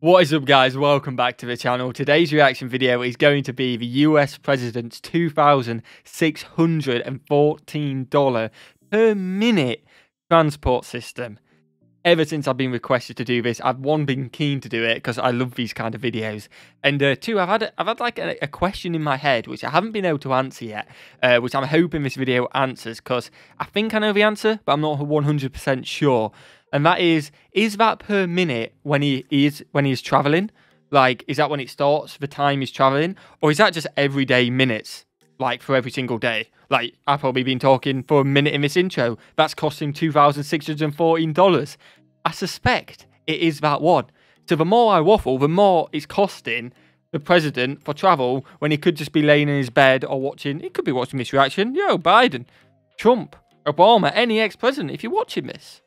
What is up, guys? Welcome back to the channel. Today's reaction video is going to be the US President's $2,614 per minute transport system. Ever since I've been requested to do this, I've been keen to do it because I love these kind of videos, and two, I've had like a question in my head which I haven't been able to answer yet, which I'm hoping this video answers because I think I know the answer, but I'm not 100% sure. And that is that per minute when he's traveling? Like, is that when it starts, the time he's traveling, or is that just everyday minutes, like for every single day? Like, I've probably been talking for a minute in this intro. That's costing $2,614. I suspect it is that one. So the more I waffle, the more it's costing the president for travel when he could just be laying in his bed or watching. He could be watching this reaction. Yo, Biden, Trump, Obama, any ex-president, if you're watching this,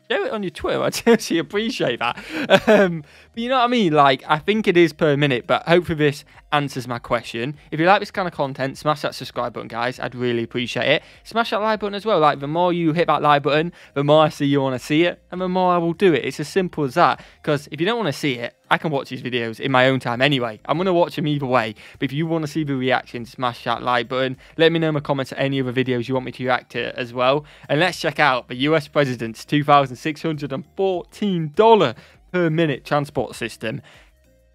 share it on your Twitter. I seriously appreciate that. But you know what I mean? Like, I think it is per minute, but hopefully this answers my question. If you like this kind of content, smash that subscribe button, guys. I'd really appreciate it. Smash that like button as well. Like, the more you hit that like button, the more I see you want to see it, and the more I will do it. It's as simple as that. Because if you don't want to see it, I can watch these videos in my own time anyway. I'm going to watch them either way. But if you want to see the reaction, smash that like button. Let me know in the comments of any other videos you want me to react to as well. And let's check out the US President's $2,614 per minute transport system.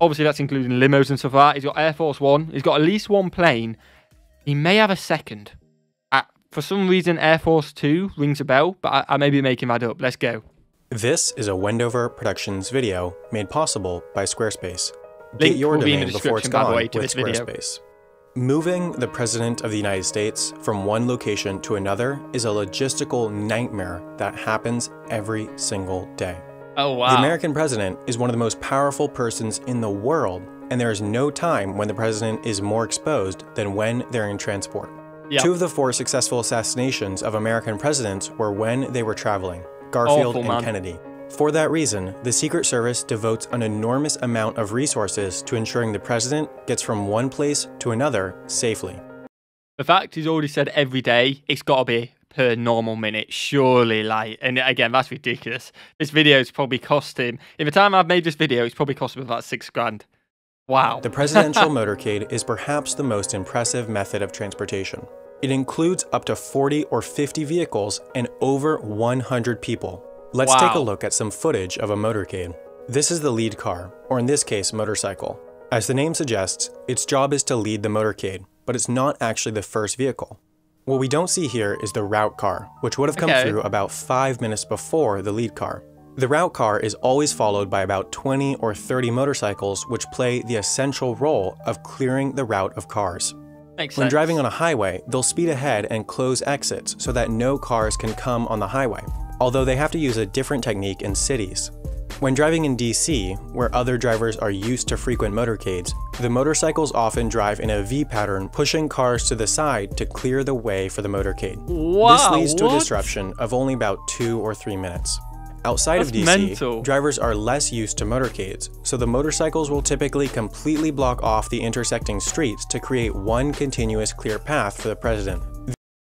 Obviously, that's including limos and stuff like that. He's got Air Force One. He's got at least one plane. He may have a second. For some reason, Air Force Two rings a bell, but I may be making that up. Let's go. This is a Wendover Productions video made possible by Squarespace. Get your domain before it's gone with Squarespace. Moving the President of the United States from one location to another is a logistical nightmare that happens every single day. Oh, wow. The American president is one of the most powerful persons in the world, and there is no time when the president is more exposed than when they're in transport. Yep. 2 of the 4 successful assassinations of American presidents were when they were traveling. Garfield and Kennedy. For that reason, the Secret Service devotes an enormous amount of resources to ensuring the president gets from one place to another safely. The fact he's already said every day, it's got to be per normal minute, surely. Like, and again, that's ridiculous. This video's probably cost him, in the time I've made this video, it's probably cost him about $6 grand. Wow. The presidential motorcade is perhaps the most impressive method of transportation. It includes up to 40 or 50 vehicles and over 100 people. Let's take a look at some footage of a motorcade. This is the lead car, or in this case, motorcycle. As the name suggests, its job is to lead the motorcade, but it's not actually the first vehicle. What we don't see here is the route car, which would have come through about 5 minutes before the lead car. The route car is always followed by about 20 or 30 motorcycles, which play the essential role of clearing the route of cars. When driving on a highway, they'll speed ahead and close exits so that no cars can come on the highway, although they have to use a different technique in cities. When driving in DC, where other drivers are used to frequent motorcades, the motorcycles often drive in a V pattern, pushing cars to the side to clear the way for the motorcade. This leads to a disruption of only about 2 or 3 minutes. Outside of DC, drivers are less used to motorcades, so the motorcycles will typically completely block off the intersecting streets to create one continuous clear path for the president.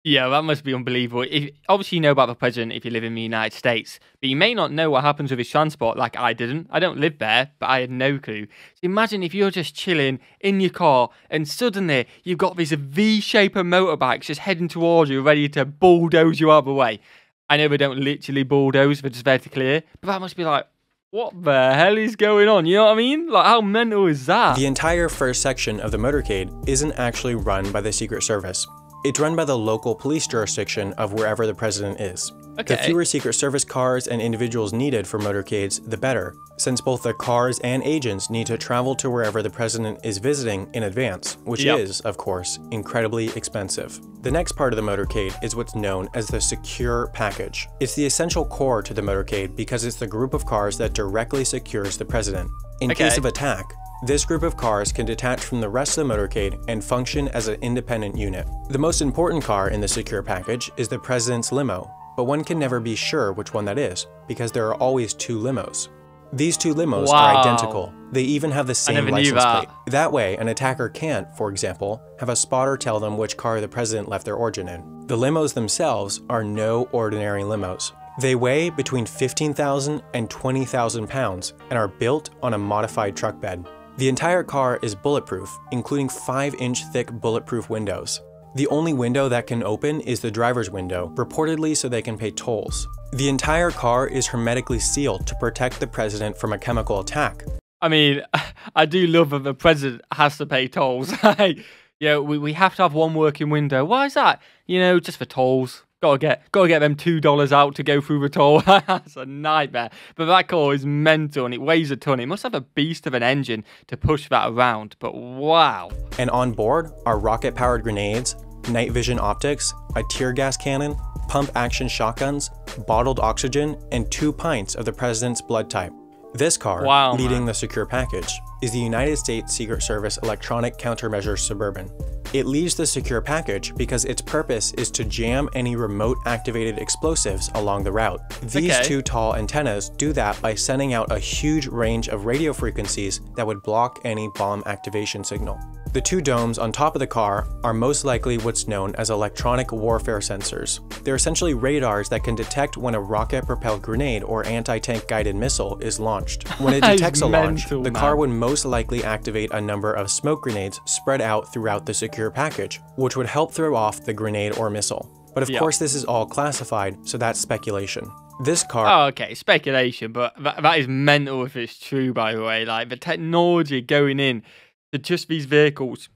Yeah, that must be unbelievable. Obviously, you know about the president if you live in the United States, but you may not know what happens with his transport like I didn't. I don't live there, but I had no clue. So imagine if you're just chilling in your car and suddenly you've got this V-shape of motorbikes just heading towards you, ready to bulldoze you out of the way. I know they don't literally bulldoze, they're just there to clear, but that must be like, what the hell is going on? You know what I mean? Like, how mental is that? The entire first section of the motorcade isn't actually run by the Secret Service. It's run by the local police jurisdiction of wherever the president is. The fewer Secret Service cars and individuals needed for motorcades, the better, since both the cars and agents need to travel to wherever the president is visiting in advance, which is, of course, incredibly expensive. The next part of the motorcade is what's known as the secure package. It's the essential core to the motorcade because it's the group of cars that directly secures the president. In case of attack, this group of cars can detach from the rest of the motorcade and function as an independent unit. The most important car in the secure package is the president's limo, but one can never be sure which one that is, because there are always 2 limos. These 2 limos are identical. They even have the same license plate. That way, an attacker can't, for example, have a spotter tell them which car the president left their origin in. The limos themselves are no ordinary limos. They weigh between 15,000 and 20,000 pounds and are built on a modified truck bed. The entire car is bulletproof, including 5-inch thick bulletproof windows. The only window that can open is the driver's window, reportedly so they can pay tolls. The entire car is hermetically sealed to protect the president from a chemical attack. I mean, I do love that the president has to pay tolls. We have to have one working window. Why is that? Just for tolls. Gotta get them $2 out to go through the toll. That's a nightmare. But that car is mental and it weighs a ton. It must have a beast of an engine to push that around. But wow. And on board are rocket-powered grenades, night vision optics, a tear gas cannon, pump-action shotguns, bottled oxygen, and 2 pints of the president's blood type. This car, leading the secure package, is the United States Secret Service Electronic Countermeasures Suburban. It leaves the secure package because its purpose is to jam any remote-activated explosives along the route. These 2 tall antennas do that by sending out a huge range of radio frequencies that would block any bomb activation signal. The 2 domes on top of the car are most likely what's known as electronic warfare sensors. They're essentially radars that can detect when a rocket-propelled grenade or anti-tank guided missile is launched. When it detects a launch, the car would most likely activate a number of smoke grenades spread out throughout the secure package, which would help throw off the grenade or missile. But of course this is all classified, so that's speculation. This car... Oh, okay, speculation, but that is mental if it's true, by the way. Like, the technology going in to just these vehicles,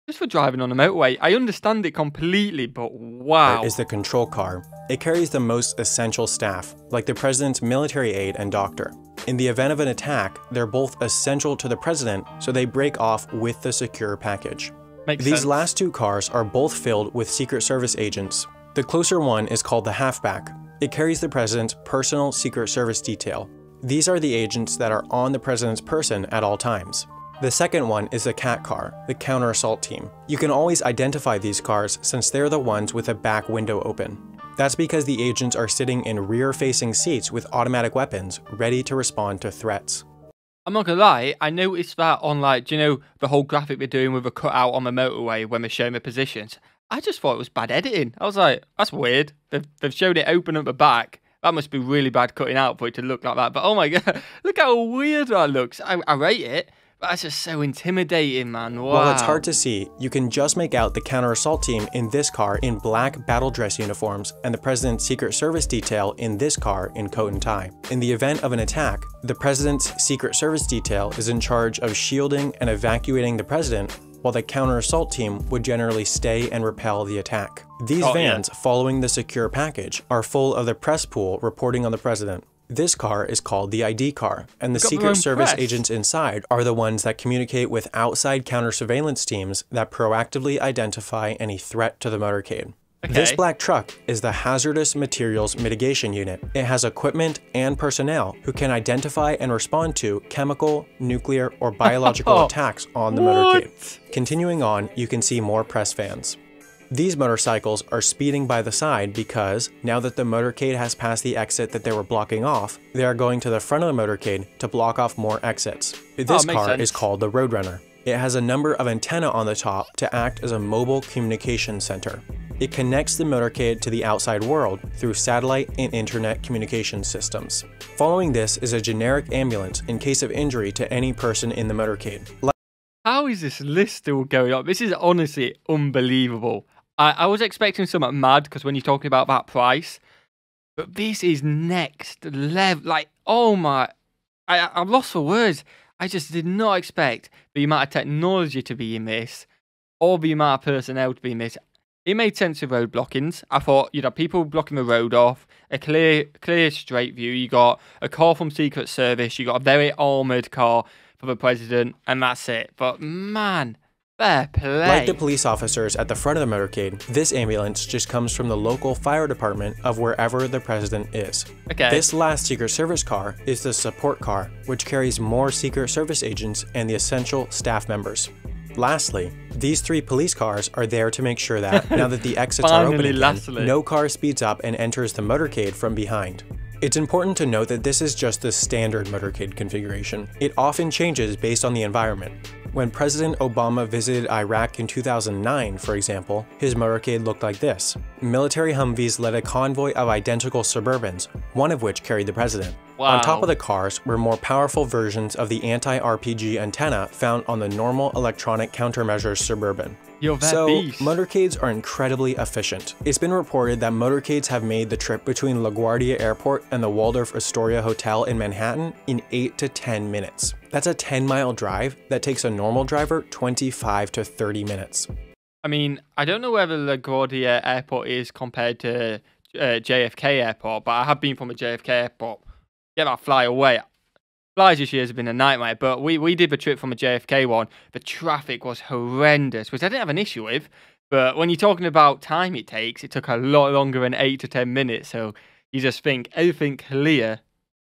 just for driving on a motorway. I understand it completely, but wow. Is the control car. It carries the most essential staff, like the president's military aide and doctor. In the event of an attack, they're both essential to the president, so they break off with the secure package. These last 2 cars are both filled with Secret Service agents. The closer one is called the halfback. It carries the president's personal Secret Service detail. These are the agents that are on the president's person at all times. The second one is the cat car, the counter-assault team. You can always identify these cars since they're the ones with a back window open. That's because the agents are sitting in rear-facing seats with automatic weapons, ready to respond to threats. I'm not gonna lie, I noticed that on the whole graphic they're doing with a cutout on the motorway when they're showing the positions. I just thought it was bad editing. I was like, that's weird. They've showed it open at the back. That must be really bad cutting out for it to look like that. But oh my god, look how weird that looks. I rate it. That's just so intimidating, man. Wow. While it's hard to see, you can just make out the counter-assault team in this car in black battle dress uniforms and the president's Secret Service detail in this car in coat and tie. In the event of an attack, the president's Secret Service detail is in charge of shielding and evacuating the president, while the counter-assault team would generally stay and repel the attack. These vans, following the secure package, are full of the press pool reporting on the president. This car is called the ID car, and the Secret Service agents inside are the ones that communicate with outside counter-surveillance teams that proactively identify any threat to the motorcade. This black truck is the Hazardous Materials Mitigation Unit. It has equipment and personnel who can identify and respond to chemical, nuclear, or biological attacks on the motorcade. Continuing on, you can see more press vans. These motorcycles are speeding by the side because, now that the motorcade has passed the exit that they were blocking off, they are going to the front of the motorcade to block off more exits. This car is called the Roadrunner. It has a number of antennae on the top to act as a mobile communication center. It connects the motorcade to the outside world through satellite and internet communication systems. Following this is a generic ambulance in case of injury to any person in the motorcade. How is this list still going on? This is honestly unbelievable. I was expecting something mad because when you're talking about that price, but this is next level. Like, oh my, I'm lost for words. I just did not expect the amount of technology to be in this, or the amount of personnel to be in this. It made sense of road blockings. I thought you'd have people blocking the road off, a clear straight view. You got a car from Secret Service. You got a very armoured car for the president, and that's it. But man, fair play. Like the police officers at the front of the motorcade, this ambulance just comes from the local fire department of wherever the president is. This last Secret Service car is the support car, which carries more Secret Service agents and the essential staff members. Lastly, these 3 police cars are there to make sure that, now that the exits are open again, no car speeds up and enters the motorcade from behind. It's important to note that this is just the standard motorcade configuration. It often changes based on the environment. When President Obama visited Iraq in 2009, for example, his motorcade looked like this. Military Humvees led a convoy of identical Suburbans, one of which carried the president. Wow. On top of the cars were more powerful versions of the anti-RPG antenna found on the normal electronic countermeasures Suburban. So, motorcades are incredibly efficient. It's been reported that motorcades have made the trip between LaGuardia Airport and the Waldorf Astoria Hotel in Manhattan in 8 to 10 minutes. That's a 10-mile drive that takes a normal driver 25 to 30 minutes. I mean, I don't know whether LaGuardia Airport is compared to JFK Airport, but I have been from a JFK Airport. Yeah, that fly away. Flights this year has been a nightmare, but we did the trip from a JFK one. The traffic was horrendous, which I didn't have an issue with. But when you're talking about time it takes, it took a lot longer than 8 to 10 minutes. So you just think everything clear.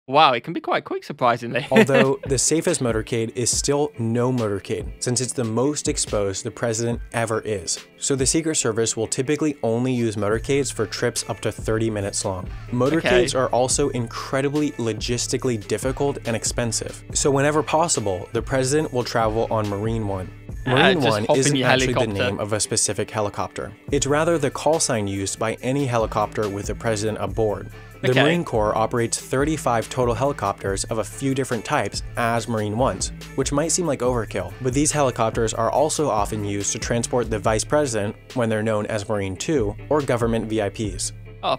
Wow, it can be quite quick, surprisingly. Although the safest motorcade is still no motorcade, since it's the most exposed the president ever is. So the Secret Service will typically only use motorcades for trips up to 30 minutes long. Motorcades are also incredibly logistically difficult and expensive. So whenever possible, the president will travel on Marine One. Marine One isn't actually the name of a specific helicopter. It's rather the call sign used by any helicopter with the president aboard. The Marine Corps operates 35 total helicopters of a few different types as Marine Ones, which might seem like overkill, but these helicopters are also often used to transport the Vice President when they're known as Marine 2 or government VIPs.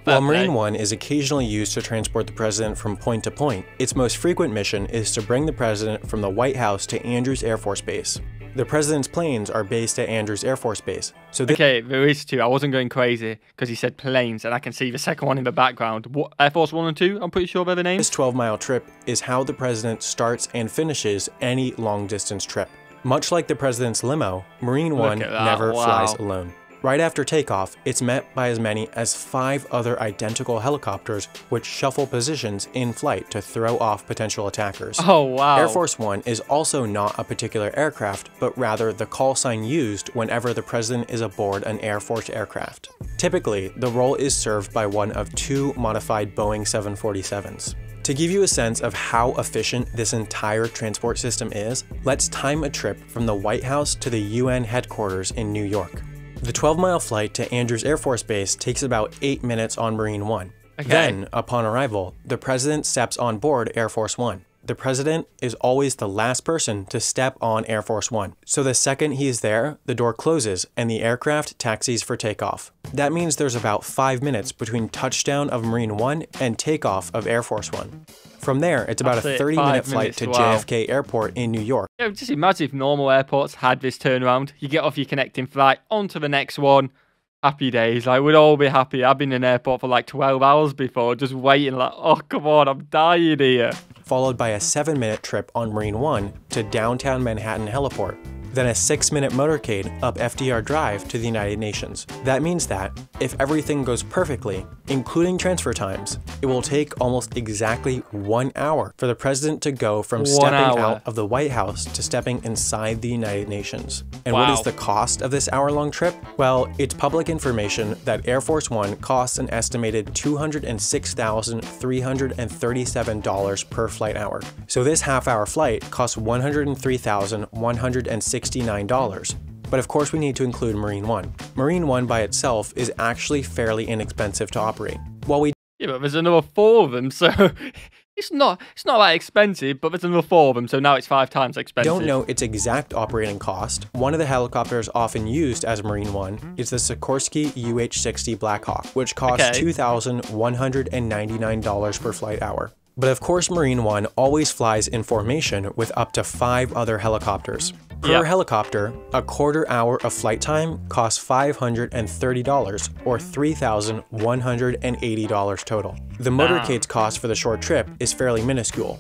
While Marine 1 is occasionally used to transport the president from point to point, its most frequent mission is to bring the president from the White House to Andrews Air Force Base. The president's planes are based at Andrews Air Force Base. So okay, there is two. I wasn't going crazy because he said planes, and I can see the second one in the background. What, Air Force 1 and 2, I'm pretty sure they're the names. This 12-mile trip is how the president starts and finishes any long-distance trip. Much like the president's limo, Marine 1 never flies alone. Right after takeoff, it's met by as many as 5 other identical helicopters which shuffle positions in flight to throw off potential attackers. Oh, wow. Air Force One is also not a particular aircraft, but rather the call sign used whenever the president is aboard an Air Force aircraft. Typically, the role is served by one of 2 modified Boeing 747s. To give you a sense of how efficient this entire transport system is, let's time a trip from the White House to the UN headquarters in New York. The 12-mile flight to Andrews Air Force Base takes about 8 minutes on Marine 1. Then, upon arrival, the president steps on board Air Force 1. The president is always the last person to step on Air Force 1. So the second he is there, the door closes and the aircraft taxis for takeoff. That means there's about 5 minutes between touchdown of Marine 1 and takeoff of Air Force 1. From there, it's about a 30-minute flight to JFK Airport in New York. Yeah, just imagine if normal airports had this turnaround. You get off your connecting flight, on to the next one. Happy days. Like, we'd all be happy. I've been in an airport for like 12 hours before, just waiting like, oh, come on, I'm dying here. Followed by a 7-minute trip on Marine 1 to downtown Manhattan Heliport. Then a 6-minute motorcade up FDR Drive to the United Nations. That means that, if everything goes perfectly, including transfer times, it will take almost exactly 1 hour for the president to go from stepping out of the White House to stepping inside the United Nations. And what is the cost of this hour-long trip? Well, it's public information that Air Force One costs an estimated $206,337 per flight hour. So this half-hour flight costs $103,169. But of course we need to include Marine 1. Marine 1 by itself is actually fairly inexpensive to operate. Yeah, but there's another 4 of them, so it's not that expensive, but there's another 4 of them, so now it's 5 times expensive. Don't know its exact operating cost. One of the helicopters often used as Marine 1 is the Sikorsky UH-60 Blackhawk, which costs $2,199 per flight hour. But of course Marine 1 always flies in formation with up to 5 other helicopters. Per helicopter, a quarter hour of flight time costs $530 or $3,180 total. The motorcade's cost for the short trip is fairly minuscule.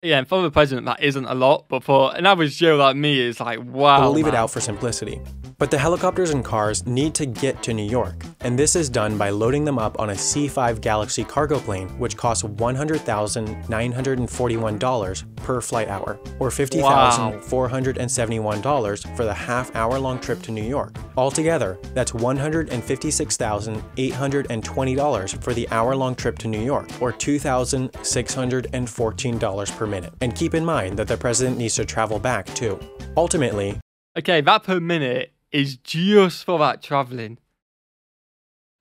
Yeah, and for the president that isn't a lot, but for an average Joe like me it's like, wow. We'll leave it out for simplicity. But the helicopters and cars need to get to New York, and this is done by loading them up on a C-5 Galaxy cargo plane, which costs $100,941 per flight hour, or $50,471 for the half-hour-long trip to New York. Altogether, that's $156,820 for the hour-long trip to New York, or $2,614 per minute. And keep in mind that the president needs to travel back too. Ultimately, okay, that per minute is just for that travelling.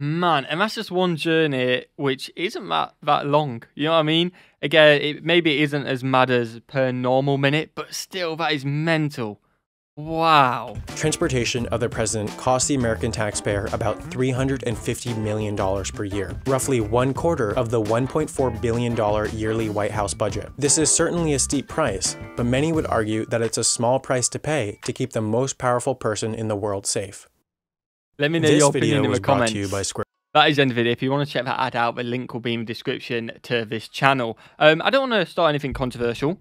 Man, and that's just one journey, which isn't that long. You know what I mean? Again, maybe it isn't as mad as per normal minute, but still, that is mental. Wow. transportation of the president costs the American taxpayer about $350 million per year, roughly 1/4 of the $1.4 billion yearly White House budget. This is certainly a steep price, but many would argue that it's a small price to pay to keep the most powerful person in the world safe. Let me know your opinion in the comments. That is the end of the video. If you want to check that ad out, the link will be in the description to this channel. I don't want to start anything controversial,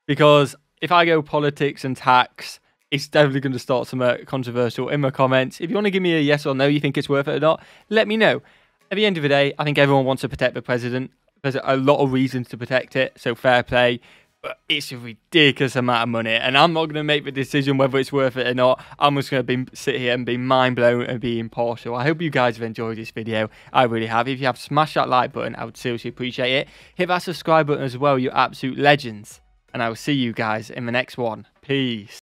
because if I go politics and tax, it's definitely going to start some controversial in the comments. If you want to give me a yes or no, you think it's worth it or not, let me know. At the end of the day, I think everyone wants to protect the president. There's a lot of reasons to protect it, so fair play. But it's a ridiculous amount of money, and I'm not going to make the decision whether it's worth it or not. I'm just going to sit here and be mind blown and be impartial. I hope you guys have enjoyed this video. I really have. If you have, smash that like button. I would seriously appreciate it. Hit that subscribe button as well, you absolute legends. And I will see you guys in the next one. Peace.